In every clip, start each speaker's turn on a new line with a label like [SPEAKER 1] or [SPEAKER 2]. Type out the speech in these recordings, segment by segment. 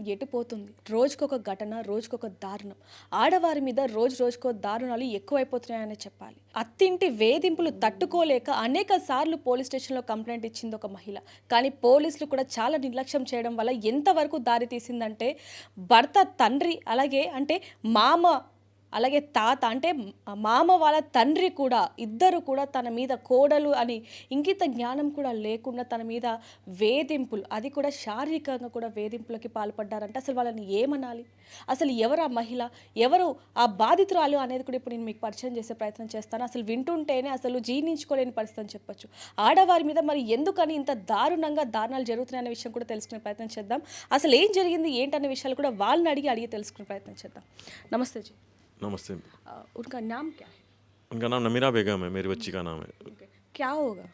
[SPEAKER 1] అసలు ఎటుపోతుంది? రోజుకొక ఘటన, రోజుకొక దారుణం. ఆడవారి మీద రోజుకో దారుణాలు ఎక్కువైపోతున్నాయనే చెప్పాలి. అత్తింటి వేధింపులు తట్టుకోలేక అనేక సార్లు పోలీస్ స్టేషన్‌లో కంప్లెయింట్ ఇచ్చింది ఒక మహిళ. కానీ పోలీసులు కూడా చాలా నిర్లక్ష్యం చేయడం వల్ల ఎంతవరకు దారి తీసిందంటే భర్త తండ్రి అలాగే అంటే మామ అలాగే తాత అంటే మామ వాళ్ళ తండ్రి కూడా ఇద్దరు కూడా తన మీద కోడలు అని ఇంకిత జ్ఞానం కూడా లేకుండా తన మీద వేధింపులు, అది కూడా శారీరకంగా కూడా వేధింపులకి పాల్పడ్డారంటే అసలు వాళ్ళని ఏమనాలి? అసలు ఎవరు ఆ మహిళ, ఎవరు ఆ బాధితురాలు అనేది కూడా ఇప్పుడు నేను మీకు పరిచయం చేసే ప్రయత్నం చేస్తాను. అసలు వింటుంటేనే అసలు జీర్ణించుకోలేని పరిస్థితి అని చెప్పొచ్చు. ఆడవారి మీద మరి ఎందుకని ఇంత దారుణాలు జరుగుతున్నాయనే విషయం కూడా తెలుసుకునే ప్రయత్నం చేద్దాం. అసలు ఏం జరిగింది ఏంటనే విషయాలు కూడా వాళ్ళని అడిగి తెలుసుకునే ప్రయత్నం చేద్దాం. నమస్తే జీ.
[SPEAKER 2] नमस्ते।
[SPEAKER 1] उनका नाम क्या है?
[SPEAKER 2] उनका नाम नमीरा बेगम है, मेरी बच्ची का नाम है।
[SPEAKER 1] okay. क्या होगा?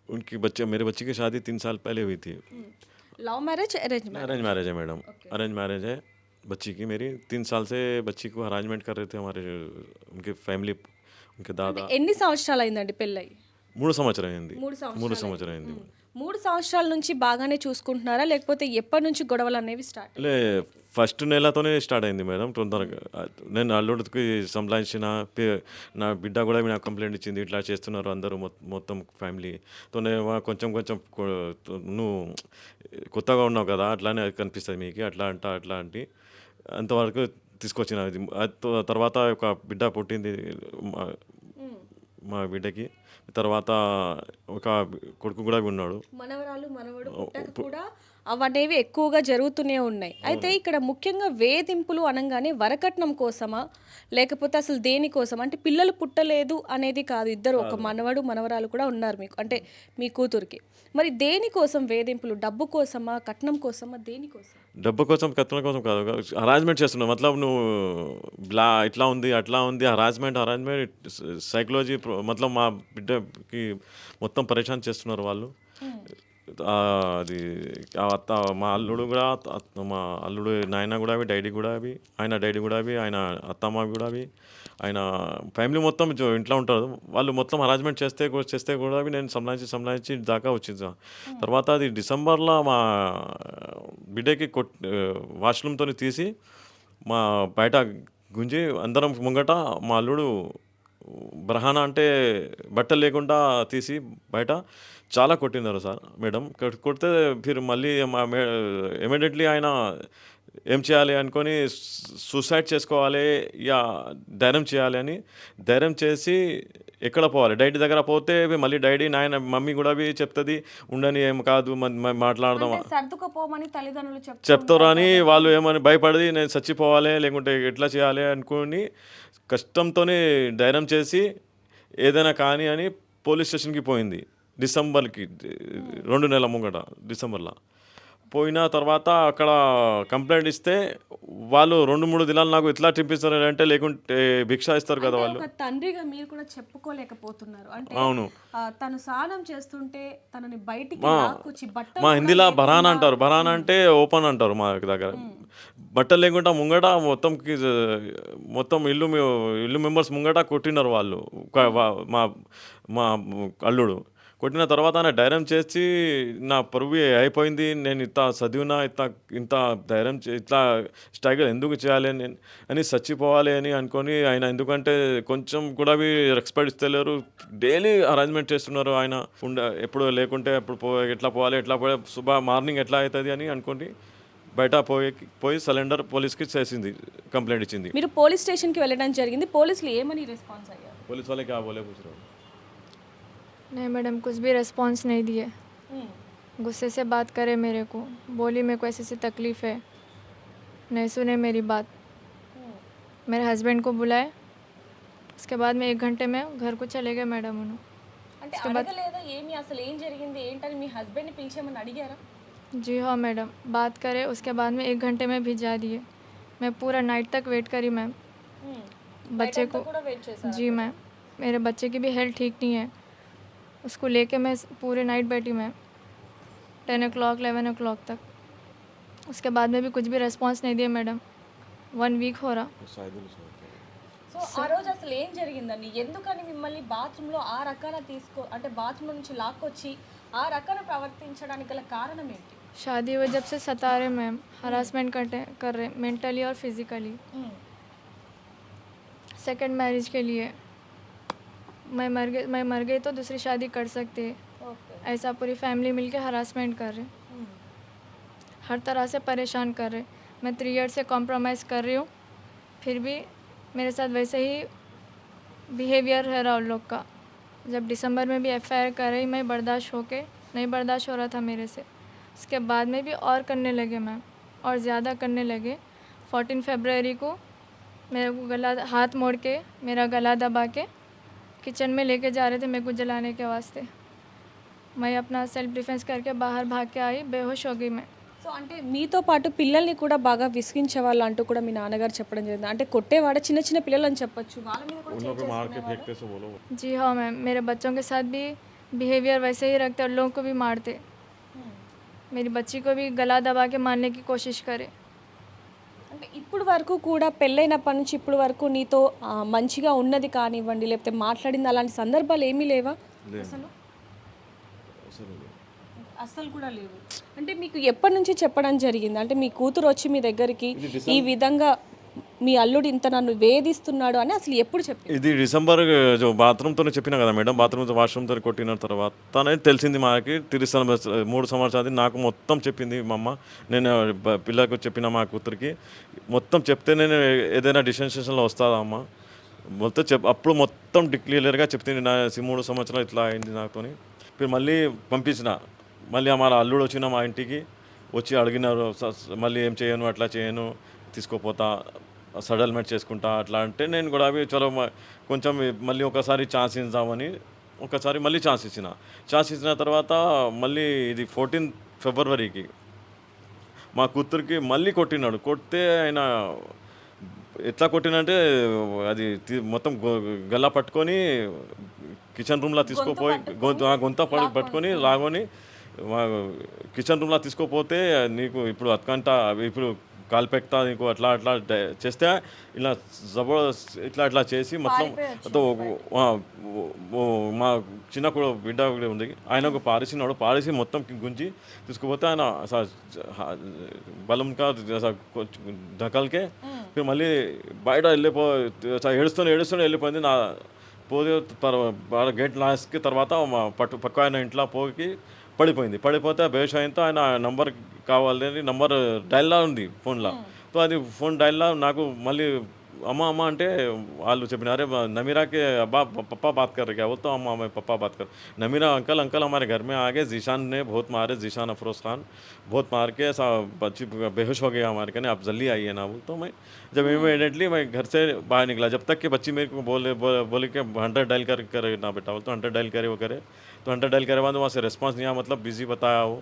[SPEAKER 2] उनकी बच्चे मेरे बच्ची की शादी 3 साल पहले हुई थी।
[SPEAKER 1] लव मैरिज अरेंज
[SPEAKER 2] मैरिज है मैडम। अरेंज मैरिज है बच्ची की मेरी। 3 साल से बच्ची को हरासमेंट कर रहे थे हमारे उनके फैमिली, उनके दादा।
[SPEAKER 1] ఎన్ని సంవత్సరాలు అయిందండి పెళ్ళై?
[SPEAKER 2] 3 సంవత్సరం అయింది।
[SPEAKER 1] 3 సంవత్సరాలు అయింది. 3 సంవత్సరాల నుంచి బాగానే చూసుకుంటున్నారా లేకపోతే ఎప్పటి నుంచి గొడవలు అనేవి స్టార్ట్?
[SPEAKER 2] లే ఫస్ట్ నెలతోనే స్టార్ట్ అయింది మేడం. తొందరగా నేను అల్లుడికి సంప్లాయించిన నా బిడ్డ కూడా నాకు కంప్లైంట్ ఇచ్చింది, ఇట్లా చేస్తున్నారు అందరూ మొత్తం ఫ్యామిలీతోనే. కొంచెం నువ్వు కొత్తగా ఉన్నావు కదా అట్లానే కనిపిస్తుంది మీకు, అట్లా అంటే అంతవరకు తీసుకొచ్చిన. తర్వాత ఒక బిడ్డ పుట్టింది మా బిడ్డకి. తర్వాత ఒక కొడుకు కూడా ఉన్నాడు.
[SPEAKER 1] మనవరాలు మనవడు పుట్టక కూడా అవనేవి ఎక్కువగా జరుగుతూనే ఉన్నాయి. అయితే ఇక్కడ ముఖ్యంగా వేధింపులు అనగానే వరకట్నం కోసమా లేకపోతే అసలు దేనికోసం? అంటే పిల్లలు పుట్టలేదు అనేది కాదు, ఇద్దరు ఒక మనవడు మనవరాలు కూడా ఉన్నారు మీకు, అంటే మీ కూతురికి. మరి దేనికోసం వేధింపులు? డబ్బు కోసమా, కట్నం కోసమా, దేనికోసం?
[SPEAKER 2] డబ్బు కోసం కట్నం కోసం కాదు, హరాస్మెంట్ చేస్తున్నావు. మతలబ్ నువ్వు ఇట్లా ఉంది అట్లా ఉంది, హరాస్మెంట్ సైకలాజీ. మతలబ్ మా బిడ్డకి మొత్తం పరేషాన్ చేస్తున్నారు వాళ్ళు. అది మా అల్లుడు కూడా, మా అల్లుడు నాయన కూడా అవి, డాడీ కూడా అవి, ఆయన అత్తమ్మ కూడా అవి, ఆయన ఫ్యామిలీ మొత్తం ఇంట్లో ఉంటారు వాళ్ళు. మొత్తం హరాస్మెంట్ చేస్తే కూడా అవి నేను సంలాయించి దాకా వచ్చింది. తర్వాత అది డిసెంబర్లో మా బిడ్డకి వాష్రూమ్తో తీసి మా బయట గుంజి అందరం ముంగట మా అల్లుడు బ్రహానా అంటే బట్టలు లేకుండా తీసి బయట చాలా కొట్టినారు సార్ మేడం. కొడితే ఫిర్ మళ్ళీ ఇమీడియట్లీ ఆయన ఏం చేయాలి అనుకొని సూసైడ్ చేసుకోవాలి యా ధైర్యం చేయాలి అని ధైర్యం చేసి ఎక్కడ పోవాలి, డాడీ దగ్గర పోతే మళ్ళీ డాడీ నాయన మమ్మీ కూడా చెప్తుంది ఉండని, ఏం కాదు మాట్లాడదాం చెప్తారు అని. వాళ్ళు ఏమని భయపడి నేను చచ్చిపోవాలి లేకుంటే ఎట్లా చేయాలి అనుకుని కష్టంతోనే ధైర్యం చేసి ఏదైనా కానీ అని పోలీస్ స్టేషన్కి పోయింది. డిసెంబర్కి 2 నెలల ముంగట డిసెంబర్లో పోయిన తర్వాత అక్కడ కంప్లైంట్ ఇస్తే వాళ్ళు 2-3 దినాలు నాకు ఇట్లా తిప్పిస్తారు అంటే, లేకుంటే భిక్ష ఇస్తారు కదా వాళ్ళు.
[SPEAKER 1] తండ్రిగా మీరు కూడా చెప్పుకోలేకపోతున్నారు. అంటే
[SPEAKER 2] అవును,
[SPEAKER 1] తను స్నానం చేస్తుంటే తనని బయటికి
[SPEAKER 2] మా హిందీలో బరానా అంటారు. బరానా అంటే ఓపెన్ అంటారు మా దగ్గర. బట్టలు లేకుండా ముంగట మొత్తం ఇల్లు మెంబర్స్ ముంగట కొట్టినారు వాళ్ళు. మా అల్లుడు కొట్టిన తర్వాత ఆయన ధైర్యం చేసి నా పరువు అయిపోయింది, నేను ఇంత చదివినా ఇంత ధైర్యం ఇట్లా స్ట్రగల్ ఎందుకు చేయాలి అని చచ్చిపోవాలి అని అనుకొని ఆయన, ఎందుకంటే కొంచెం కూడా రెస్పెక్ట్ ఇస్తలేరు, డైలీ అరేంజ్మెంట్ చేస్తున్నారు ఆయన. ఎప్పుడు లేకుంటే ఎప్పుడు ఎట్లా పోవాలి మార్నింగ్ ఎట్లా అవుతుంది అని అనుకోండి బయట పోయి సిలిండర్ పోలీస్కి చేసింది, కంప్లైంట్ ఇచ్చింది.
[SPEAKER 1] మీరు పోలీస్ స్టేషన్కి వెళ్ళడం జరిగింది, పోలీసులు ఏమని రెస్పాన్స్ అయ్యారు?
[SPEAKER 2] పోలీస్ వాళ్ళకి क्या बोले पूछ रहे हो?
[SPEAKER 3] नहीं मैडम, कुछ भी रिस्पॉन्स नहीं दिए। गुस्से से बात करे मेरे को, बोली मेरे को ऐसी तकलीफ़ है, नहीं सुने मेरी बात। मेरे हस्बैंड को बुलाए, उसके बाद में 1 घंटे में घर को चले गए मैडम उन्होंने।
[SPEAKER 1] అంటే అడగలేదా ఏమి అసలు ఏం జరిగింది ఏంటని మీ హస్బెండ్ని పిలిచేమని అడిగారా?
[SPEAKER 3] जी हाँ मैडम, बात करे उसके बाद में 1 घंटे में भिजा दिए। मैं पूरा नाइट तक वेट करी मैम, बच्चे को। जी मैम, मेरे बच्चे की भी हेल्थ ठीक नहीं है, उसको लेके मैं पूरे नाइट बैठी मैम, 10 o'clock 11 o'clock तक। उसके बाद में भी कुछ भी रेस्पॉन्स नहीं दिया मैडम। 1 वीक हो रहा।
[SPEAKER 1] సో ఆ రోజు అసలు ఏం జరిగిందండి? ఎందుకని మిమ్మల్ని బాత్రూంలో ఆ రకాన అంటే బాత్రూంలో నుంచి లాక్కొచ్చి ఆ రకాన ప్రవర్తించడానికి గల కారణం ఏంటి?
[SPEAKER 3] शादी हुए जब से सता रहे मैम, हरासमेंट कर रहे मेंटली और फिजिकली। सेकंड मैरिज के लिए मैं मर गई तो दूसरी शादी कर सकते, ऐसा पूरी फैमिली मिलके हरासमेंट कर रहे, हर तरह से परेशान कर रहे। मैं 3 ईयर से कॉम्प्रोमाइज़ कर रही हूँ, फिर भी मेरे साथ वैसे ही बिहेवियर है रहा उन लोग का। जब दिसंबर में भी FIR कर रही, मैं नहीं बर्दाश्त हो रहा था मेरे से। उसके बाद में भी और करने लगे मैम, और ज़्यादा करने लगे। 14 फरवरी को मेरे को हाथ मोड़ के मेरा गला दबा के किचन में लेके जा रहे थे मेरे को जलाने के वास्ते। मैं अपना सेल्फ डिफेंस करके बाहर भाग के आई, बेहोश हो गई मैं।
[SPEAKER 1] సో అంటే మీతో పాటు పిల్లల్ని కూడా బాగా విసిగించేవాళ్ళు అంటూ కూడా మీ నాన్నగారు చెప్పడం జరిగింది. అంటే కొట్టేవాడ చిన్న చిన్న పిల్లలు అని చెప్పొచ్చు. వాళ్ళ మీద కూడా
[SPEAKER 2] उन लोग को मार के फेंकते से बोलो।
[SPEAKER 3] जी हाँ मैम, मेरे बच्चों के साथ भी बिहेवियर वैसे ही रखते और लोगों को भी मारते। मेरी बच्ची को भी गला दबा के मारने की कोशिश करे।
[SPEAKER 1] అంటే ఇప్పుడు వరకు కూడా పెళ్ళైనప్పటి నుంచి ఇప్పుడు వరకు నీతో మంచిగా ఉన్నది కానివ్వండి, లేకపోతే మాట్లాడింది అలాంటి సందర్భాలు ఏమీ లేవా అసలు? అస్సలు కూడా లేవు. అంటే మీకు ఎప్పటి నుంచి చెప్పడం జరిగింది? అంటే మీ కూతురు వచ్చి మీ దగ్గరికి ఈ విధంగా మీ అల్లుడు ఇంత నన్ను వేధిస్తున్నాడు అని అసలు ఎప్పుడు చెప్పింది?
[SPEAKER 2] ఇది డిసెంబర్ బాత్రూమ్తోనే చెప్పిన కదా మేడం, బాత్రూమ్ వాష్రూమ్తో కొట్టిన తర్వాతనే తెలిసింది మాకి. 3 సంవత్సరాలు నాకు మొత్తం చెప్పింది మా అమ్మ. నేను పిల్లకు చెప్పిన మా కూతురికి మొత్తం చెప్తే నేను ఏదైనా డిసిషన్లో వస్తుందా అమ్మ మొత్తం అప్పుడు మొత్తం క్లియర్గా చెప్తుంది. నా 3 సంవత్సరాలు ఇట్లా అయింది నాతోని. ఇప్పుడు మళ్ళీ పంపించిన, మళ్ళీ మా అల్లుడు వచ్చిన మా ఇంటికి వచ్చి అడిగినారు, మళ్ళీ ఏం చేయను, అట్లా చేయను, తీసుకోపోతా, సెటిల్మెంట్ చేసుకుంటా అట్లా అంటే నేను కూడా అవి చలో కొంచెం మళ్ళీ ఒకసారి ఛాన్స్ ఇద్దామని ఒకసారి మళ్ళీ ఛాన్స్ ఇచ్చిన తర్వాత మళ్ళీ ఇది 14 ఫిబ్రవరికి మా కూతురికి మళ్ళీ కొట్టినాడు. కొడితే ఆయన ఎట్లా కొట్టినంటే అది మొత్తం గల్లా పట్టుకొని కిచెన్ రూమ్లో తీసుకుపోయి గొంత పట్టుకొని లాగొని కిచెన్ రూమ్లో తీసుకుపోతే నీకు ఇప్పుడు అత్కంట ఇప్పుడు కాలు పెక్తా నీకు అట్లా చేస్తే ఇలా జబర్దస్త్ ఇట్లా చేసి మొత్తం మా చిన్న కూడా బిడ్డ ఉంది, ఆయనకు పారేసి మొత్తం గుంజి తీసుకుపోతే ఆయన బలంగా ధకల్కే మళ్ళీ బయట ఏడుస్తూనే వెళ్ళిపోయింది. నా పోతే గేట్ లాస్ట్కి తర్వాత పక్క ఆయన ఇంట్లో పోయి పడిపోతే బేష్ అయినతో ఆయన నంబర్ కావాలని నంబర్ డైల్లా ఉంది ఫోన్లో. సో అది ఫోన్ డైల్లా నాకు మళ్ళీ अम्मा అంటే వాళ్ళు చెప్పిన अरे नमीरा के अब्बा पप्पा बात कर रहे क्या बोलता हूँ अम्मा मैं पप्पा बात कर नमीरा अंकल हमारे घर में आ गए, जीशान ने बहुत मारे, जीशान अफरोज़ खान बहुत मार के ऐसा बच्ची बेहोश हो गया हमारे कहने आप जल्दी आइए ना। तो मैं जब इमीडिएटली मैं घर से बाहर निकला, जब तक कि बच्ची मेरे को बोले कि 100 डायल कर ना बेटा, बोलते 100 डायल करे वो करे, तो 100 डायल करे बाद वहाँ से रिस्पांस नहीं आया, मतलब बिजी बताया वो।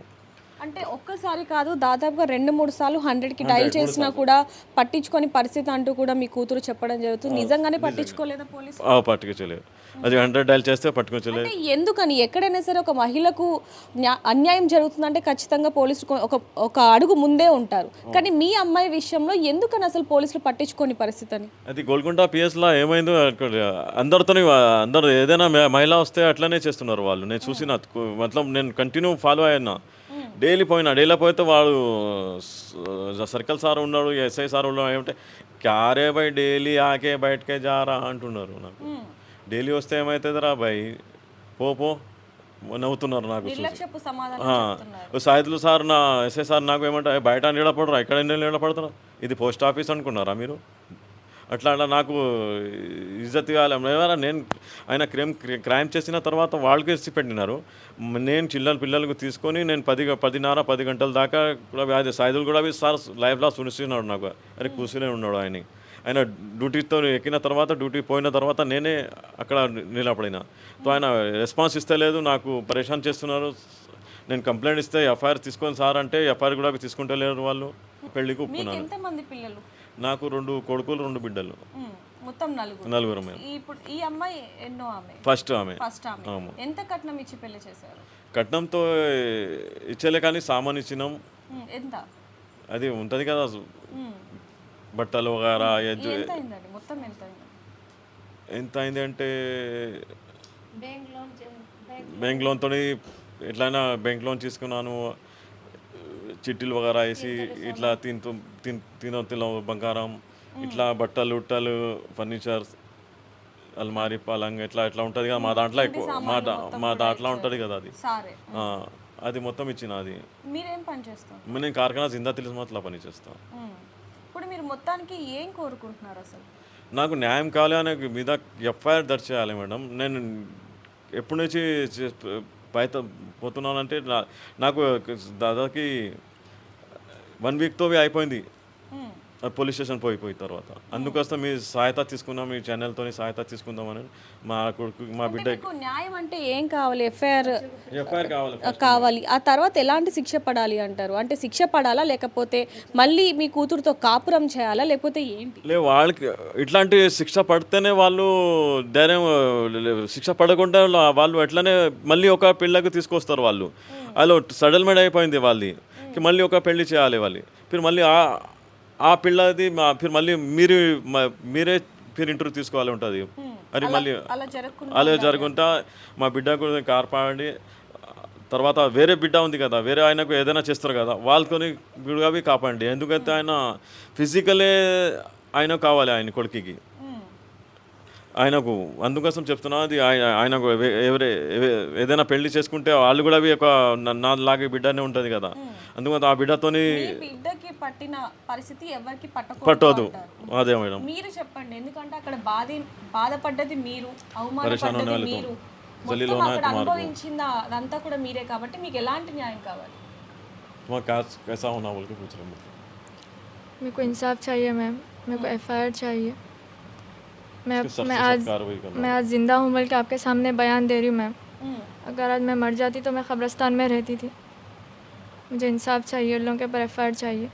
[SPEAKER 1] అంటే ఒక్కసారి కాదు, దాదాపుగా 2-3 సార్లు 100కి డైల్ చేసినా కూడా పట్టించుకొని పరిస్థితి అంటూ కూడా మీ కూతురు చెప్పడం జరుగుతుంది. నిజంగానే పట్టించుకోలేదా పోలీసు?
[SPEAKER 2] పట్టుకోలేదు, అది 100 డైల్ చేస్తే పట్టుకోలేదు.
[SPEAKER 1] అంటే ఎందుకని? ఎక్కడైనా సరే ఒక మహిళకు అన్యాయం జరుగుతుందంటే ఖచ్చితంగా పోలీసులు ఒక అడుగు ముందే ఉంటారు. కానీ మీ అమ్మాయి విషయంలో ఎందుకని అసలు పోలీసులు పట్టించుకోని పరిస్థితి అని?
[SPEAKER 2] అది గోల్కొండ పిఎస్లో ఏమైందో అందరూ ఏదైనా మహిళ వస్తే అట్లనే చేస్తున్నారు వాళ్ళు. నేను చూసిన మతలబ్ నేను కంటిన్యూ ఫాలో అయ్యాను. డైలీ పోతే వాడు సర్కిల్ సార్ ఉన్నాడు, ఎస్ఐ సార్ ఉన్నాడు, ఏమంటే క్యారే బై డైలీ ఆకే బయటకే జారా అంటున్నారు. నాకు డైలీ వస్తే ఏమవుతుందిరా భయ్ పో నవ్వుతున్నారు నాకు చూసి. సాయిదులు సార్ నా ఎస్ఐ సార్ నాకు ఏమంటే బయట నిలబడరా, ఎక్కడ నిలబడుతున్నారు, ఇది పోస్ట్ ఆఫీస్ అనుకున్నారా మీరు? అట్లా నాకు ఇజ్జత్ కావాలి. నేను ఆయన క్రైమ్ చేసిన తర్వాత వాళ్ళకి ఇచ్చి పెట్టినారు. నేను పిల్లలకు తీసుకొని నేను 10 గంటల దాకా కూడా అది సాయిదులు కూడా సార్ లైవ్లా సునిస్తున్నాడు నాకు. అరే కూర్చునే ఉన్నాడు ఆయన డ్యూటీతో ఎక్కిన తర్వాత డ్యూటీ పోయిన తర్వాత నేనే అక్కడ నిలబడిన. సో ఆయన రెస్పాన్స్ ఇస్తలేదు, నాకు పరేషాన్ చేస్తున్నారు. నేను కంప్లైంట్ ఇస్తే ఎఫ్ఐఆర్ తీసుకొని సార్ అంటే ఎఫ్ఐఆర్ కూడా తీసుకుంటలేరు వాళ్ళు. పెళ్లికి ఒప్పుకున్నాను.
[SPEAKER 1] ఎంతమంది పిల్లలు?
[SPEAKER 2] నాకు 2 కొడుకులు 2 బిడ్డలు,
[SPEAKER 1] మొత్తం
[SPEAKER 2] నలుగురు మేము.
[SPEAKER 1] ఇప్పుడు ఈ అమ్మాయి ఎన్నో ఆమె?
[SPEAKER 2] ఫస్ట్ ఆమె.
[SPEAKER 1] ఎంత కట్నం ఇచ్చి పెళ్లి చేశారు?
[SPEAKER 2] కట్నంతో ఇచ్చేలే కానీ సామాన్ ఇచ్చినాం.
[SPEAKER 1] ఎంత?
[SPEAKER 2] అది ఉంటుంది కదా బట్టలు వగేరా.
[SPEAKER 1] మొత్తం
[SPEAKER 2] ఎంత అయింది అంటే బ్యాంక్ లోన్తో ఎట్లయినా బ్యాంక్ లోన్ తీసుకున్నాను. చిట్టీలు వగైరా వేసి ఇట్లా తినో తినో బంగారం ఇట్లా బట్టలు ఉట్టలు ఫర్నిచర్స్ అల్మారి పలంగ్ ఇట్లా ఇట్లా ఉంటుంది కదా మా దాంట్లో ఎక్కువ మా దాంట్లో ఉంటుంది కదా అది
[SPEAKER 1] సారే
[SPEAKER 2] ఆ, అది మొత్తం ఇచ్చిన అది
[SPEAKER 1] మీరేం పని చేస్తారు?
[SPEAKER 2] నేను కార్ఖానా జిందా తెలిసి మాత్రం పని చేస్తాను.
[SPEAKER 1] ఇప్పుడు మీరు మొత్తానికి ఏం కోరుకుంటున్నారు అసలు?
[SPEAKER 2] నాకు న్యాయం కావాలి అనే మీద ఎఫ్ఐఆర్ దర్జ్ చేయాలి మేడం. నేను ఎప్పటి నుంచి బయట పోతున్నానంటే నాకు దాదాపు 1 వీక్తో అయిపోయింది పోలీస్ స్టేషన్ పోయిన తర్వాత. అందుకోసం మీ సహాయత తీసుకున్నాం, మీ ఛానల్తో సహాయత తీసుకుందామని మా కొడుకు మా బిడ్డ
[SPEAKER 1] మీకు న్యాయం అంటే ఏం కావాలి? ఎఫ్ఐఆర్
[SPEAKER 2] కావాలి.
[SPEAKER 1] కావాలి. ఆ తర్వాత ఎలాంటి శిక్ష పడాలి అంటారు? అంటే శిక్ష పడాలా, లేకపోతే మళ్ళీ మీ కూతురుతో కాపురం చేయాలా, లేకపోతే ఏంటి?
[SPEAKER 2] వాళ్ళకి ఇట్లాంటి శిక్ష పడితేనే వాళ్ళు ధైర్యం, శిక్ష పడకుండా వాళ్ళు ఎట్లనే మళ్ళీ ఒక పిల్లకి తీసుకొస్తారు. వాళ్ళు సెటిల్మెంట్ అయిపోయింది వాళ్ళది, మళ్ళీ ఒక పెళ్లి చేయాలి వాళ్ళు. ఫిర్ మళ్ళీ ఆ పిల్లది ఫిర్ మళ్ళీ మీరే ఇంటర్వ్యూ తీసుకోవాలి ఉంటుంది. అది మళ్ళీ అలా జరుగుంటా మా బిడ్డ కూడా కాపాడి తర్వాత వేరే బిడ్డ ఉంది కదా, వేరే ఆయనకు ఏదైనా చేస్తారు కదా, వాళ్ళతోని గుడిగా కాపాడండి. ఎందుకంటే ఆయన ఫిజికలే ఆయన కావాలి ఆయన కొడుకుకి ఆయనకు. అందుకోసం చెప్తున్నా, అది ఆయనకు ఏదైనా పెళ్లి చేసుకుంటే వాళ్ళు కూడా ఒక నాలాగే బిడ్డనే ఉంటుంది కదా, అందుకని ఆ బిడ్డతోని
[SPEAKER 1] బిడ్డకి పట్టిన పరిస్థితి ఎవరికి
[SPEAKER 2] పట్టదు. అదే మేడం,
[SPEAKER 1] మీరు చెప్పండి. ఎందుకంటే అక్కడ బాధపడ్డది మీరు, అవమానపడ్డది మీరు, మొత్తం అక్కడ అనుభవించింది అదంతా కూడా మీరే. కాబట్టి మీకు ఎలాంటి న్యాయం కావాలి?
[SPEAKER 3] मेरे को इंसाफ चाहिए मैम, मेरे को एफआईआर चाहिए। मैं आज ज़िंदा हूँ बल्कि आपके सामने बयान दे रही हूँ मैम। अगर आज मैं मर जाती तो मैं क़ब्रिस्तान में रहती थी। मुझे इंसाफ चाहिए, उन लोगों के ऊपर एफआईआर चाहिए।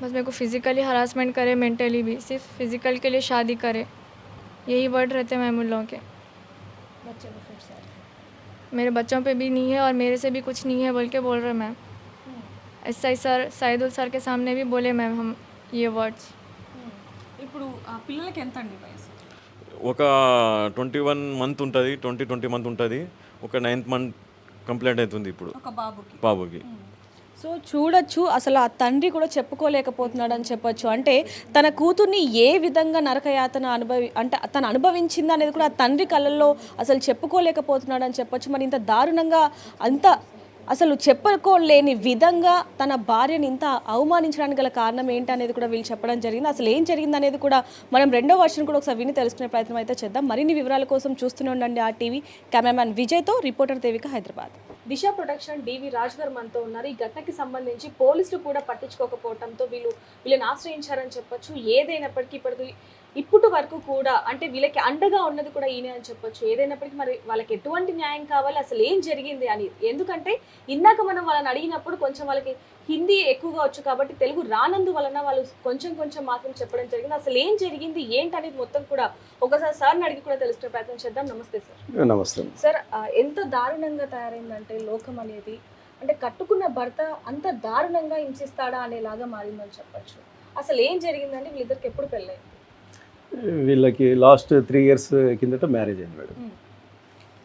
[SPEAKER 3] बस मेरे को फ़िज़िकली हरासमेंट करे, मेंटली भी, सिर्फ फिज़िकल के लिए शादी करे, यही वर्ड रहते मैम उन लोगों के। मेरे बच्चों पे भी नहीं है और मेरे से भी कुछ नहीं है बोल के बोल रहे ma'am. SI sir, Saidul sir के सामने भी बोले मैम हम ये वर्ड्स।
[SPEAKER 1] ఇప్పుడు ఆ పిల్లలకి ఎంత అండి వయసు?
[SPEAKER 2] ఒక 21 మంత్ ఉంటుంది, 20 మంత్ ఉంటుంది. ఒక 9th మంత్ కంప్లీట్ అవుతుంది ఇప్పుడు
[SPEAKER 1] ఒక
[SPEAKER 2] బాబుకి.
[SPEAKER 1] సో చూడొచ్చు, అసలు ఆ తండ్రి కూడా చెప్పుకోలేకపోతున్నాడు అని చెప్పొచ్చు. అంటే తన కూతుర్ని ఏ విధంగా నరకయాతన అంటే తను అనుభవించింది అనేది కూడా ఆ తండ్రి కళ్ళల్లో అసలు చెప్పుకోలేకపోతున్నాడు అని చెప్పొచ్చు. మరి ఇంత దారుణంగా అసలు చెప్పుకోలేని విధంగా తన భార్యని ఇంత అవమానించడానికి గల కారణం ఏంటి అనేది కూడా వీళ్ళు చెప్పడం జరిగింది. అసలు ఏం జరిగింది అనేది కూడా మనం రెండో వర్షన్ కూడా ఒకసారి విని తెలుసుకునే ప్రయత్నం అయితే చేద్దాం. మరిన్ని వివరాల కోసం చూస్తూనే ఉండండి RTV. కెమెరామ్యాన్ విజయ్తో reporter Devika, Hyderabad. Disha protection DV Raj గారు మనతో ఉన్నారు. ఈ ఘటనకి సంబంధించి పోలీసులు కూడా పట్టించుకోకపోవడంతో వీళ్ళని ఆశ్రయించారని చెప్పొచ్చు. ఏదైనప్పటికీ ఇప్పటి వరకు కూడా అంటే వీళ్ళకి అండగా ఉన్నది కూడా ఈయనే అని చెప్పొచ్చు. ఏదైనప్పటికీ మరి వాళ్ళకి ఎటువంటి న్యాయం కావాలి, అసలు ఏం జరిగింది అని. ఎందుకంటే ఇందాక మనం వాళ్ళని అడిగినప్పుడు కొంచెం వాళ్ళకి హిందీ ఎక్కువగా వచ్చు కాబట్టి తెలుగు రానందు వలన వాళ్ళు కొంచెం మాత్రం చెప్పడం జరిగింది. అసలు ఏం జరిగింది ఏంటి అనేది మొత్తం కూడా ఒకసారి సార్ని అడిగి కూడా తెలుసుకునే ప్రయత్నం చేద్దాం. నమస్తే సార్.
[SPEAKER 4] నమస్తే
[SPEAKER 1] సార్. ఎంత దారుణంగా తయారైందంటే లోకం అనేది, అంటే కట్టుకున్న భర్త అంత దారుణంగా హింసిస్తాడా అనేలాగా మారిందని చెప్పొచ్చు. అసలు ఏం జరిగిందంటే వీళ్ళిద్దరికి ఎప్పుడు పెళ్ళైంది?
[SPEAKER 4] వీళ్ళకి లాస్ట్ 3 years కిందట మ్యారేజ్ అయింది మేడం.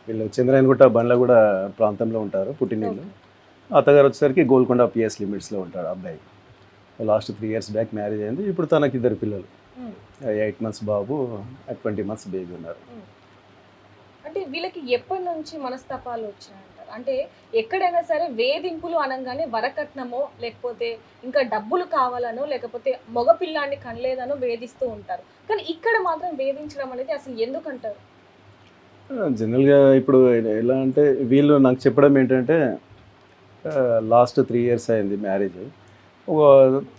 [SPEAKER 4] వీళ్ళు చంద్రాయనగుట్ట బండ్లగూడ ప్రాంతంలో ఉంటారు, పుట్టినీళ్ళు. అత్తగారు వచ్చేసరికి గోల్కొండ PS లిమిట్స్లో ఉంటాడు అబ్బాయి. లాస్ట్ 3 years బ్యాక్ మ్యారేజ్ అయింది. ఇప్పుడు తనకి 2 పిల్లలు, 8 months బాబు, 20 months బేబీ ఉన్నారు.
[SPEAKER 1] అంటే వీళ్ళకి ఎప్పటి నుంచి మనస్తాపాలు వచ్చాయంటారు? అంటే ఎక్కడైనా సరే వేధింపులు అనగానే వరకట్నమో లేకపోతే ఇంకా డబ్బులు కావాలనో లేకపోతే మగపిల్లాన్ని కనలేదనో వేధిస్తూ ఉంటారు. కానీ ఇక్కడ మాత్రం వేధించడం అనేది అసలు ఎందుకంటారు?
[SPEAKER 4] జనరల్గా ఇప్పుడు ఎలా అంటే వీళ్ళు నాకు చెప్పడం ఏంటంటే లాస్ట్ 3 years అయింది మ్యారేజ్. ఒక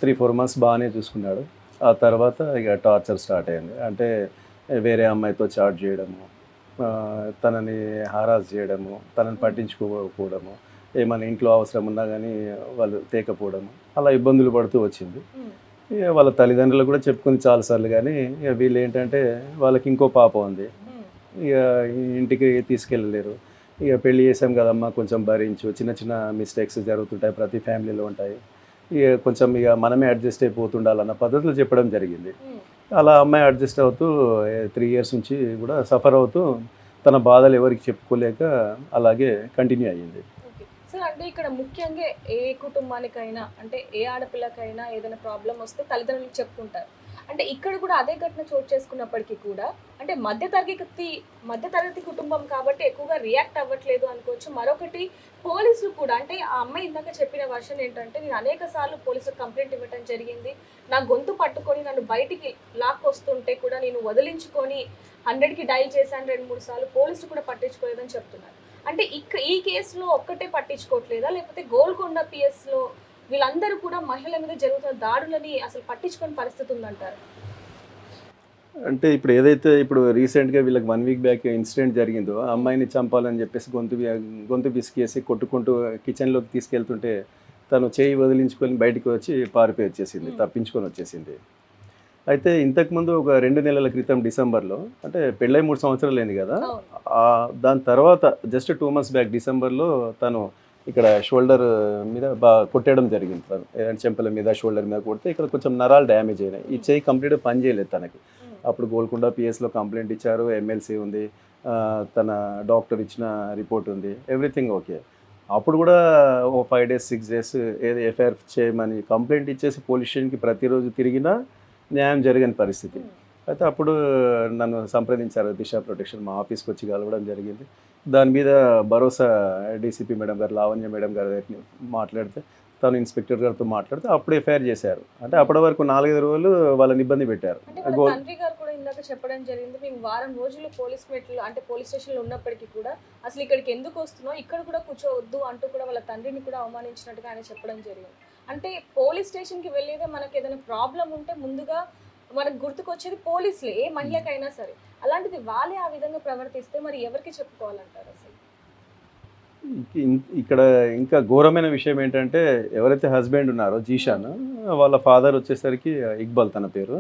[SPEAKER 4] 3-4 months బాగానే చూసుకున్నాడు. ఆ తర్వాత ఇక టార్చర్ స్టార్ట్ అయింది. అంటే వేరే అమ్మాయితో చాట్ చేయడము, తనని హారాస్ చేయడము, తనని పట్టించుకోకపోవడము, ఏమైనా ఇంట్లో అవసరం ఉన్నా కానీ వాళ్ళు తేకపోవడము, అలా ఇబ్బందులు పడుతూ వచ్చింది. ఇక వాళ్ళ తల్లిదండ్రులు కూడా చెప్పుకుంది చాలాసార్లు. కానీ ఇక వీళ్ళు ఏంటంటే వాళ్ళకి ఇంకో పాప ఉంది, ఇక ఇంటికి తీసుకెళ్ళలేరు. ఇక పెళ్లి చేసాం కదమ్మా, కొంచెం భరించు, చిన్న మిస్టేక్స్ జరుగుతుంటాయి, ప్రతి ఫ్యామిలీలో ఉంటాయి, ఇక కొంచెం ఇక మనమే అడ్జస్ట్ అయిపోతుండాలన్న పద్ధతులు చెప్పడం జరిగింది. అలా అమ్మాయి అడ్జస్ట్ అవుతూ 3 years నుంచి కూడా సఫర్ అవుతూ తన బాధలు ఎవరికి చెప్పుకోలేక అలాగే కంటిన్యూ అయ్యింది.
[SPEAKER 1] సార్, అంటే అంటే ఇక్కడ ముఖ్యంగా ఏ కుటుంబానికైనా అంటే ఏ ఆడపిల్లకైనా ఏదైనా ప్రాబ్లం వస్తే తల్లిదండ్రులకు చెప్పుకుంటారు. అంటే ఇక్కడ కూడా అదే ఘటన చోటు చేసుకున్నప్పటికీ కూడా అంటే మధ్యతరగతి కుటుంబం కాబట్టి ఎక్కువగా రియాక్ట్ అవ్వట్లేదు అనుకోవచ్చు. మరొకటి పోలీసులు కూడా అంటే ఆ అమ్మాయి ఇందాక చెప్పిన వర్షన్ ఏంటంటే నేను అనేక సార్లు పోలీసులకు కంప్లైంట్ ఇవ్వడం జరిగింది. నా గొంతు పట్టుకొని నన్ను బయటికి లాక్కొస్తుంటే కూడా నేను వదిలించుకొని 100కి డయల్ చేశాను 2-3 సార్లు. పోలీసులు కూడా పట్టించుకోలేదని చెప్తున్నారు. అంటే ఈ కేసులో ఒక్కటే పట్టించుకోవట్లేదా, లేకపోతే గోల్కొండ పిఎస్లో వీళ్ళందరూ కూడా మహిళల మీద జరుగుతున్న దాడులని అసలు పట్టించుకునే పరిస్థితి ఉందంటారు?
[SPEAKER 4] అంటే ఇప్పుడు ఏదైతే ఇప్పుడు రీసెంట్గా వీళ్ళకి 1 వీక్ బ్యాక్ ఇన్సిడెంట్ జరిగిందో, ఆ అమ్మాయిని చంపాలని చెప్పేసి గొంతు పిసికేసి కొట్టుకుంటూ కిచెన్లోకి తీసుకెళ్తుంటే తను చేయి వదిలించుకొని బయటికి వచ్చి పారిపోయి వచ్చేసింది, తప్పించుకొని వచ్చేసింది. అయితే ఇంతకుముందు ఒక 2 నెలల క్రితం డిసెంబర్లో, అంటే పెళ్ళై 3 సంవత్సరాలు అయింది కదా, దాని తర్వాత జస్ట్ 2 months బ్యాక్ డిసెంబర్లో తను ఇక్కడ షోల్డర్ మీద బాగా కొట్టడం జరిగింది. తను ఏదైనా చెంపల మీద షోల్డర్ మీద కొడితే ఇక్కడ కొంచెం నరాలు డ్యామేజ్ అయినాయి. ఈ చేయి కంప్లీట్గా పని చేయలేదు తనకి. అప్పుడు గోల్కొండ పిఎస్లో కంప్లైంట్ ఇచ్చారు, ఎమ్మెల్సీ ఉంది, తన డాక్టర్ ఇచ్చిన రిపోర్ట్ ఉంది, ఎవ్రీథింగ్ ఓకే. అప్పుడు కూడా ఓ 5 days 6 days ఏదో ఎఫ్ఐఆర్ చేయమని కంప్లైంట్ ఇచ్చేసి పోలీస్ స్టేషన్కి ప్రతిరోజు తిరిగినా న్యాయం జరగని పరిస్థితి. అయితే అప్పుడు నన్ను సంప్రదించారు, దిశ ప్రొటెక్షన్ మా ఆఫీస్కి వచ్చి కలవడం జరిగింది. దాని మీద భరోసా డీసీపీ మేడం గారు, లావణ్య మేడం గారి దగ్గర మాట్లాడితే, తను ఇన్స్పెక్టర్ గారితో మాట్లాడితే అప్పుడు ఎఫ్ఐఆర్ చేశారు. అంటే అప్పటి వరకు 4-5 రోజులు వాళ్ళని ఇబ్బంది పెట్టారు.
[SPEAKER 1] అంటే వాళ్ళ తండ్రి గారు కూడా ఇందాక చెప్పడం జరిగింది, మేము వారం రోజులు పోలీస్ మెట్లు అంటే పోలీస్ స్టేషన్లో ఉన్నప్పటికీ కూడా అసలు ఇక్కడికి ఎందుకు వస్తున్నావు, ఇక్కడ కూడా కూర్చోవద్దు అంటూ కూడా వాళ్ళ తండ్రిని కూడా అవమానించినట్టుగా ఆయన చెప్పడం జరిగింది. అంటే పోలీస్ స్టేషన్కి వెళ్ళేదే మనకి ఏదైనా ప్రాబ్లం ఉంటే ముందుగా మనకు గుర్తుకొచ్చేది పోలీసులే, ఏ మహిళకైనా సరే. అలాంటిది వాళ్ళే ఆ విధంగా ప్రవర్తిస్తే మరి ఎవరికి చెప్పుకోవాలంటారు అసలు?
[SPEAKER 4] ఇక్కడ ఇంకా ఘోరమైన విషయం ఏంటంటే, ఎవరైతే హస్బెండ్ ఉన్నారో జీషాన్, వాళ్ళ ఫాదర్ వచ్చేసరికి ఇక్బాల్ తన పేరు.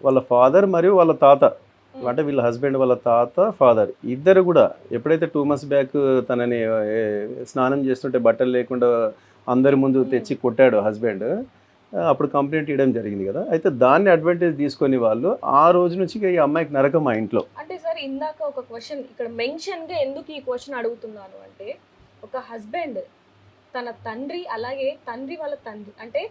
[SPEAKER 4] వాళ్ళ ఫాదర్ మరియు వాళ్ళ తాత, అంటే వీళ్ళ హస్బెండ్ వాళ్ళ తాత ఫాదర్ ఇద్దరు కూడా ఎప్పుడైతే 2 months బ్యాక్ తనని స్నానం చేస్తుంటే బట్టలు లేకుండా అందరి ముందు తెచ్చి కొట్టాడు హస్బెండ్, అప్పుడు కంప్లైంట్ ఇవ్వడం జరిగింది కదా. అయితే దాన్ని అడ్వాంటేజ్ తీసుకొని వాళ్ళు ఆ రోజు నుంచి ఈ అమ్మాయికి నరకం మా ఇంట్లో.
[SPEAKER 1] అంటే సార్ ఇందాక ఒక క్వశ్చన్ ఇక్కడ మెన్షన్గా ఎందుకు ఈ క్వశ్చన్ అడుగుతున్నాను అంటే, ఒక హస్బెండ్ తన తండ్రి అలాగే తండ్రి వాళ్ళ తండ్రి అంటే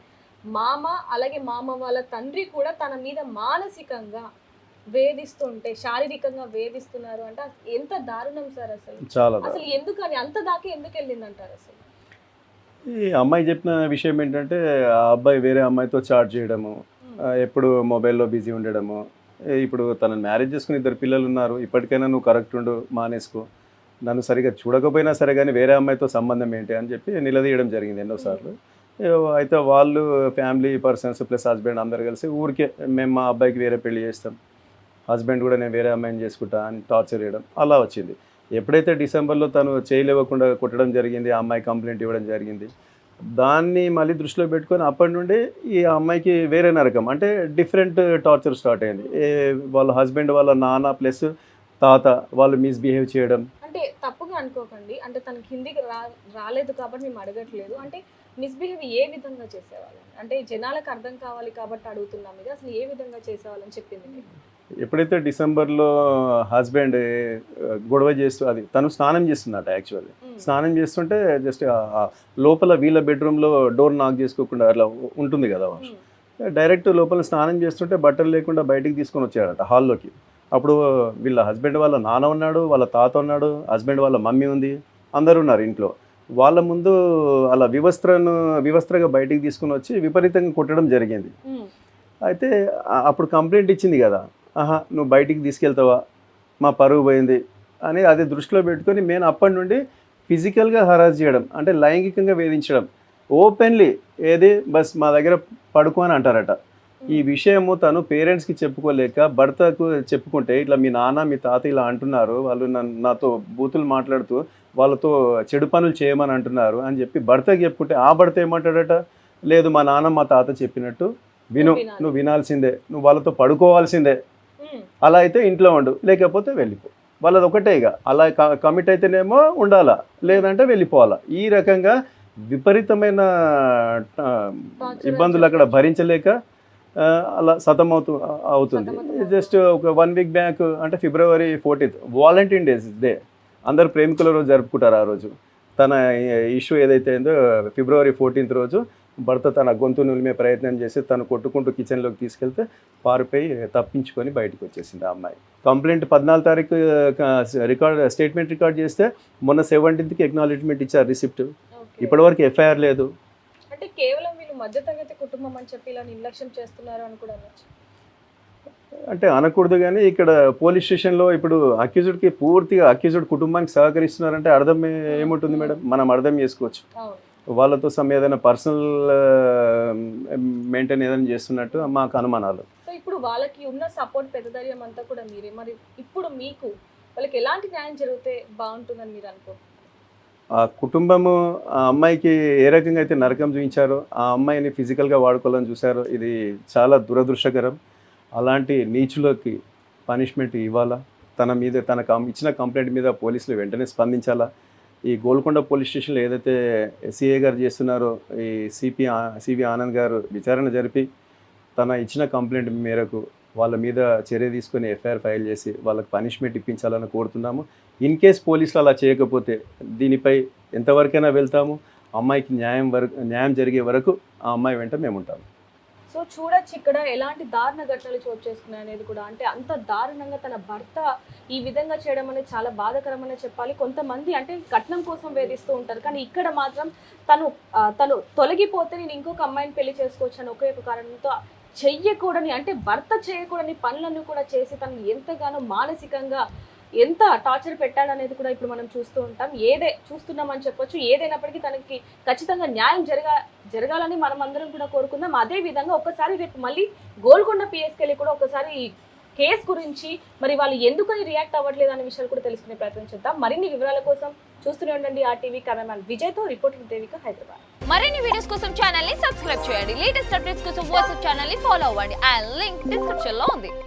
[SPEAKER 1] మామ అలాగే మామ వాళ్ళ తండ్రి కూడా తన మీద మానసికంగా వేధిస్తుంటే, శారీరకంగా వేధిస్తున్నారు అంటే ఎంత దారుణం సార్ అసలు.
[SPEAKER 4] చాలా
[SPEAKER 1] అసలు ఎందుకని అంత దాకా ఎందుకు వెళ్ళిందంటారు అసలు?
[SPEAKER 4] ఈ అమ్మాయి చెప్పిన విషయం ఏంటంటే, ఆ అబ్బాయి వేరే అమ్మాయితో చాట్ చేయడము, ఎప్పుడు మొబైల్లో బిజీ ఉండడము. ఇప్పుడు తనని మ్యారేజ్ చేసుకుని 2 పిల్లలు ఉన్నారు, ఇప్పటికైనా నువ్వు కరెక్ట్ ఉండు, మానేసుకో, నన్ను సరిగా చూడకపోయినా సరే కానీ వేరే అమ్మాయితో సంబంధం ఏంటి అని చెప్పి నిలదీయడం జరిగింది ఎన్నోసార్లు. అయితే వాళ్ళు ఫ్యామిలీ పర్సన్స్ ప్లస్ హస్బెండ్ అందరు కలిసి ఊరికే మేము మా అబ్బాయికి వేరే పెళ్లి చేస్తాం, హస్బెండ్ కూడా నేను వేరే అమ్మాయిని చేసుకుంటా అని టార్చర్ చేయడం అలా వచ్చింది. ఎప్పుడైతే డిసెంబర్లో తను చేయలేవకుండా కొట్టడం జరిగింది, ఆ అమ్మాయి కంప్లైంట్ ఇవ్వడం జరిగింది, దాన్ని మళ్ళీ దృష్టిలో పెట్టుకొని అప్పటి నుండి ఈ అమ్మాయికి వేరే నరకం అంటే డిఫరెంట్ టార్చర్ స్టార్ట్ అయింది. వాళ్ళ హస్బెండ్ వాళ్ళ నాన్న ప్లస్ తాత వాళ్ళు మిస్బిహేవ్ చేయడం.
[SPEAKER 1] అంటే తప్పుగా అనుకోకండి, అంటే తనకి హిందీకి రాలేదు కాబట్టి మేము అడగట్లేదు. అంటే మిస్బిహేవ్ ఏ విధంగా చేసేవాళ్ళని అంటే జనాలకు అర్థం కావాలి కాబట్టి అడుగుతున్నాం. ఇది అసలు ఏ విధంగా చేసేవాళ్ళని చెప్పింది మీకు?
[SPEAKER 4] ఎప్పుడైతే డిసెంబర్లో హస్బెండ్ గొడవ చేస్తూ, అది తను స్నానం చేస్తుందట యాక్చువల్లీ, స్నానం చేస్తుంటే జస్ట్ లోపల వీళ్ళ బెడ్రూమ్లో డోర్ నాక్ చేసుకోకుండా అట్లా ఉంటుంది కదా, డైరెక్ట్ లోపల స్నానం చేస్తుంటే బట్టలు లేకుండా బయటికి తీసుకొని వచ్చాడట హాల్లోకి. అప్పుడు వీళ్ళ హస్బెండ్ వాళ్ళ నాన్న ఉన్నాడు, వాళ్ళ తాత ఉన్నాడు, హస్బెండ్ వాళ్ళ మమ్మీ ఉంది, అందరు ఉన్నారు ఇంట్లో. వాళ్ళ ముందు అలా వివస్త్రగా బయటికి తీసుకుని వచ్చి విపరీతంగా కొట్టడం జరిగింది. అయితే అప్పుడు కంప్లైంట్ ఇచ్చింది కదా, ఆహా నువ్వు బయటికి తీసుకెళ్తావా, మా పరువు పోయింది అని అది దృష్టిలో పెట్టుకొని నేను అప్పటి నుండి ఫిజికల్గా హరాస్ చేయడం అంటే లైంగికంగా వేధించడం ఓపెన్లీ, ఏది బస్ మా దగ్గర పడుకో అని అంటారట. ఈ విషయము తను పేరెంట్స్కి చెప్పుకోలేక భర్తకు చెప్పుకుంటే, ఇట్లా మీ నాన్న మీ తాత ఇలా అంటున్నారు, వాళ్ళు నాతో బూతులు మాట్లాడుతూ వాళ్ళతో చెడు పనులు చేయమని అంటున్నారు అని చెప్పి భర్తకి చెప్పుకుంటే, ఆ భర్త ఏమంటాడట, లేదు మా నాన్న మా తాత చెప్పినట్టు విను, నువ్వు వినాల్సిందే, నువ్వు వాళ్ళతో పడుకోవాల్సిందే, అలా అయితే ఇంట్లో ఉండు, లేకపోతే వెళ్ళిపో, వాళ్ళది ఒకటే. ఇక అలా కమిట్ అయితేనేమో ఉండాలా, లేదంటే వెళ్ళిపోవాలా. ఈ రకంగా విపరీతమైన ఇబ్బందులు అక్కడ భరించలేక అలా అవుతుంది. జస్ట్ ఒక 1 వీక్ బ్యాక్ అంటే February 14th వాలంటీర్ డే, అందరు ప్రేమికుల రోజు జరుపుకుంటారు. ఆ రోజు తన ఇష్యూ ఏదైతే అయిందో ఫిబ్రవరి 14th రోజు భర్త తన గొంతు నులిమే ప్రయత్నం చేసి తను కొట్టుకుంటూ కిచెన్లోకి తీసుకెళ్తే పారిపోయి తప్పించుకొని బయటకు వచ్చేసింది ఆ అమ్మాయి. కంప్లైంట్ 14 తారీఖు స్టేట్మెంట్ రికార్డ్ చేస్తే మొన్న 17th ఎక్నాలెడ్జ్మెంట్ ఇచ్చారు రిసిప్ట్. ఇప్పటివరకు ఎఫ్ఐఆర్ లేదు.
[SPEAKER 1] అంటే కేవలం వీళ్ళు మధ్యతరగతి కుటుంబం అని చెప్పి ఇలా నిర్లక్ష్యం చేస్తున్నారు అని కూడా అనొచ్చు.
[SPEAKER 4] అంటే అనకూడదు, కానీ ఇక్కడ పోలీస్ స్టేషన్లో ఇప్పుడు అక్యూజ్డ్కి పూర్తిగా అక్యూజ్డ్ కుటుంబానికి సహకరిస్తున్నారంటే అర్థం ఏముంటుంది మేడం? మనం అర్థం చేసుకోవచ్చు. వాళ్ళతో ఏదైనా పర్సనల్ మెయింటైన్ ఏదైనా చేస్తున్నట్టు మాకు అనుమానాలు.
[SPEAKER 1] సో ఇప్పుడు వాళ్ళకి ఉన్న సపోర్ట్ పెద్దధైర్యం అంతా కూడా మీరే. మరి ఇప్పుడు మీకు వాళ్ళకి ఎలాంటి న్యాయం జరిగితే బాగుంటుందని మీరు అనుకో?
[SPEAKER 4] ఆ కుటుంబము ఆ అమ్మాయికి ఏ రకంగా అయితే నరకం చూపించారో, ఆ అమ్మాయిని ఫిజికల్గా వాడుకోవాలని చూశారో, ఇది చాలా దురదృష్టకరం. అలాంటి నీచులకి పనిష్మెంట్ ఇవ్వాలా. తన ఇచ్చిన కంప్లైంట్ మీద పోలీసులు వెంటనే స్పందించాలా. ఈ గోల్కొండ పోలీస్ స్టేషన్లో ఏదైతే సిఐ గారు చేస్తున్నారో, ఈ సివి ఆనంద్ గారు విచారణ జరిపి తన ఇచ్చిన కంప్లైంట్ మేరకు వాళ్ళ మీద చర్య తీసుకొని ఎఫ్ఐఆర్ ఫైల్ చేసి వాళ్ళకి పనిష్మెంట్ ఇప్పించాలని కోరుతున్నాము. ఇన్ కేస్ పోలీసులు అలా చేయకపోతే దీనిపై ఎంతవరకైనా వెళ్తాము. అమ్మాయికి న్యాయం జరిగే వరకు ఆ అమ్మాయి వెంట మేము ఉంటాము.
[SPEAKER 1] సో చూడొచ్చు ఇక్కడ ఎలాంటి దారుణ ఘటనలు చోటు చేసుకున్నాయి అనేది కూడా. అంటే అంత దారుణంగా తన భర్త ఈ విధంగా చేయడం అనేది చాలా బాధాకరమని చెప్పాలి. కొంతమంది అంటే కట్నం కోసం వేధిస్తూ ఉంటారు, కానీ ఇక్కడ మాత్రం తను తొలగిపోతే నేను ఇంకొక అమ్మాయిని పెళ్లి చేసుకోవచ్చు అని ఒకే ఒక కారణంతో చెయ్యకూడని, అంటే భర్త చేయకూడని పనులను కూడా చేసి తను ఎంతగానో మానసికంగా ఎంత టార్చర్ పెట్టాడనేది కూడా ఇప్పుడు మనం చూస్తూ ఉంటాం. చూస్తున్నామని చెప్పొచ్చు. ఏదైనప్పటికీ తనకి ఖచ్చితంగా న్యాయం జరగాలని మనం అందరం కూడా కోరుకుందాం. అదే విధంగా ఒక్కసారి రేపు మళ్ళీ గోల్కొండ పిఎస్కి వెళ్ళి కూడా ఒకసారి ఈ కేసు గురించి మరి వాళ్ళు ఎందుకని రియాక్ట్ అవ్వట్లేదు అనే విషయాలు కూడా తెలుసుకునే ప్రయత్నం చేద్దాం. మరిన్ని వివరాల కోసం చూస్తూనే ఉండండి RTV. కెమెరామ్యాన్ విజయ్తో రిపోర్టర్ దేవిక, హైదరాబాద్.
[SPEAKER 5] మరిన్ని వీడియోస్ కోసం ఛానల్ ని సబ్స్క్రైబ్ చేయండి. లేటెస్ట్ అప్డేట్స్ కోసం వాట్సాప్ ఛానల్ ని ఫాలో అవ్వండి. ఆ లింక్ డిస్క్రిప్షన్ లో ఉంది.